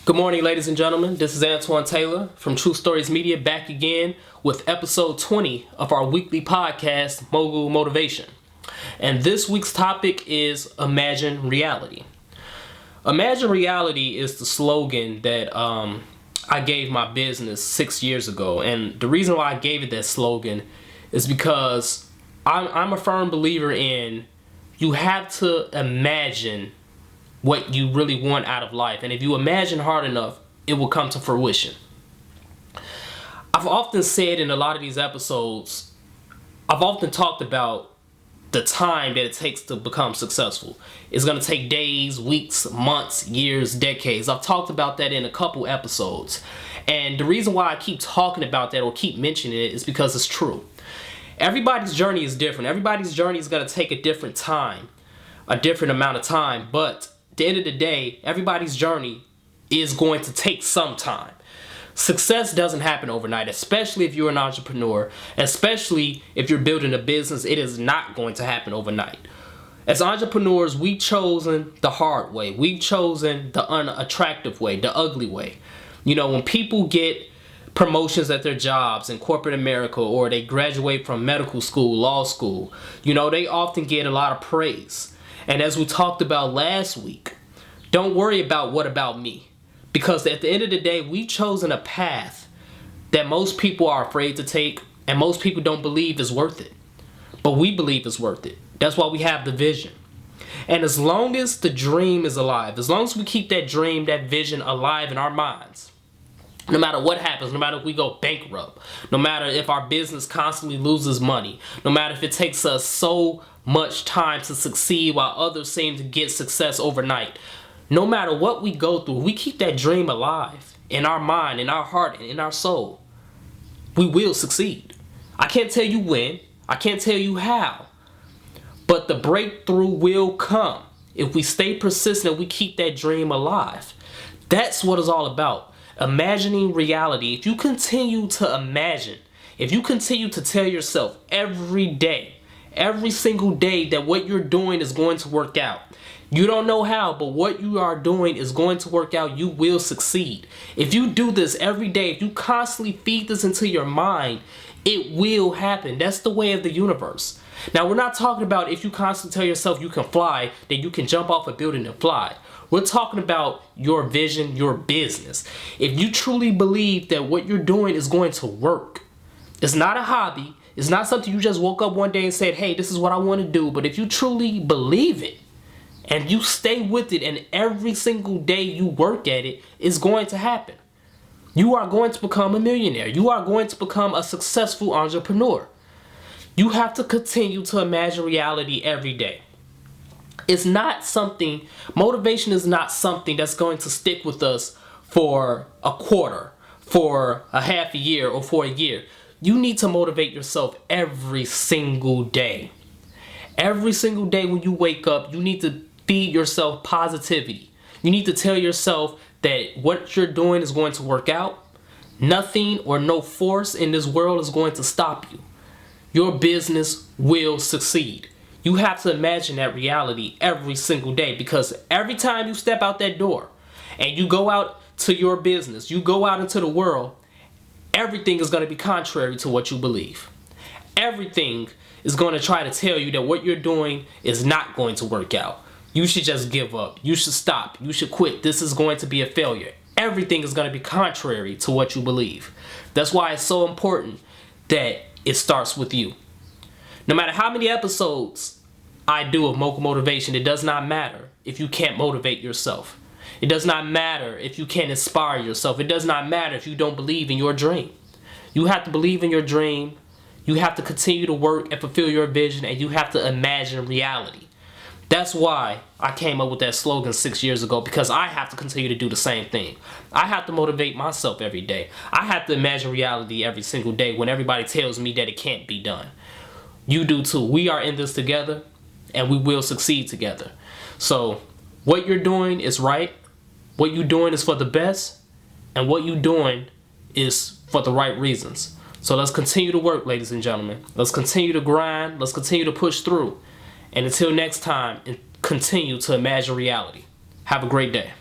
Good morning, ladies and gentlemen. This is Antoine Taylor from True Stories Media, back again with episode 20 of our weekly podcast, Mogul Motivation. And this week's topic is Imagine Reality. Imagine Reality is the slogan that I gave my business 6 years ago. And the reason why I gave it that slogan is because I'm a firm believer in you have to imagine what you really want out of life. And if you imagine hard enough, it will come to fruition. I've often said in a lot of these episodes, I've often talked about the time that it takes to become successful. It's going to take days, weeks, months, years, decades. I've talked about that in a couple episodes. And the reason why I keep talking about that or keep mentioning it is because it's true. Everybody's journey is different. Everybody's journey is going to take a different time, a different amount of time. But at the end of the day, everybody's journey is going to take some time. Success doesn't happen overnight, especially if you're an entrepreneur, especially if you're building a business. It is not going to happen overnight. As entrepreneurs, we've chosen the hard way. We've chosen the unattractive way, the ugly way. You know, when people get promotions at their jobs in corporate America, or they graduate from medical school, law school, you know, they often get a lot of praise. And as we talked about last week, don't worry about what about me. Because at the end of the day, we've chosen a path that most people are afraid to take and most people don't believe is worth it. But we believe it's worth it. That's why we have the vision. And as long as the dream is alive, as long as we keep that dream, that vision alive in our minds, no matter what happens, no matter if we go bankrupt, no matter if our business constantly loses money, no matter if it takes us so much time to succeed while others seem to get success overnight, no matter what we go through, we keep that dream alive in our mind, in our heart, and in our soul, we will succeed. I can't tell you when, I can't tell you how, but the breakthrough will come if we stay persistent, we keep that dream alive. That's what it's all about. Imagining reality. If you continue to imagine, if you continue to tell yourself every day, every single day that what you're doing is going to work out. You don't know how, but what you are doing is going to work out. You will succeed. If you do this every day, if you constantly feed this into your mind, it will happen. That's the way of the universe. Now, we're not talking about if you constantly tell yourself you can fly, then you can jump off a building and fly. We're talking about your vision, your business. If you truly believe that what you're doing is going to work, it's not a hobby. It's not something you just woke up one day and said, hey, this is what I want to do. But if you truly believe it and you stay with it and every single day you work at it, it's going to happen. You are going to become a millionaire. You are going to become a successful entrepreneur. You have to continue to imagine reality every day. It's not something, motivation is not something that's going to stick with us for a quarter, for a half a year, or for a year. You need to motivate yourself every single day. Every single day when you wake up, you need to feed yourself positivity. You need to tell yourself that what you're doing is going to work out. Nothing or no force in this world is going to stop you. Your business will succeed. You have to imagine that reality every single day, because every time you step out that door and you go out to your business, you go out into the world, everything is going to be contrary to what you believe. Everything is going to try to tell you that what you're doing is not going to work out. You should just give up. You should stop. You should quit. This is going to be a failure. Everything is going to be contrary to what you believe. That's why it's so important that it starts with you. No matter how many episodes I do of Mogul Motivation, it does not matter if you can't motivate yourself. It does not matter if you can't inspire yourself. It does not matter if you don't believe in your dream. You have to believe in your dream. You have to continue to work and fulfill your vision, and you have to imagine reality. That's why I came up with that slogan 6 years ago, because I have to continue to do the same thing. I have to motivate myself every day. I have to imagine reality every single day when everybody tells me that it can't be done. You do too. We are in this together, and we will succeed together. So what you're doing is right. What you're doing is for the best, and what you're doing is for the right reasons. So let's continue to work, ladies and gentlemen. Let's continue to grind. Let's continue to push through. And until next time, continue to imagine reality. Have a great day.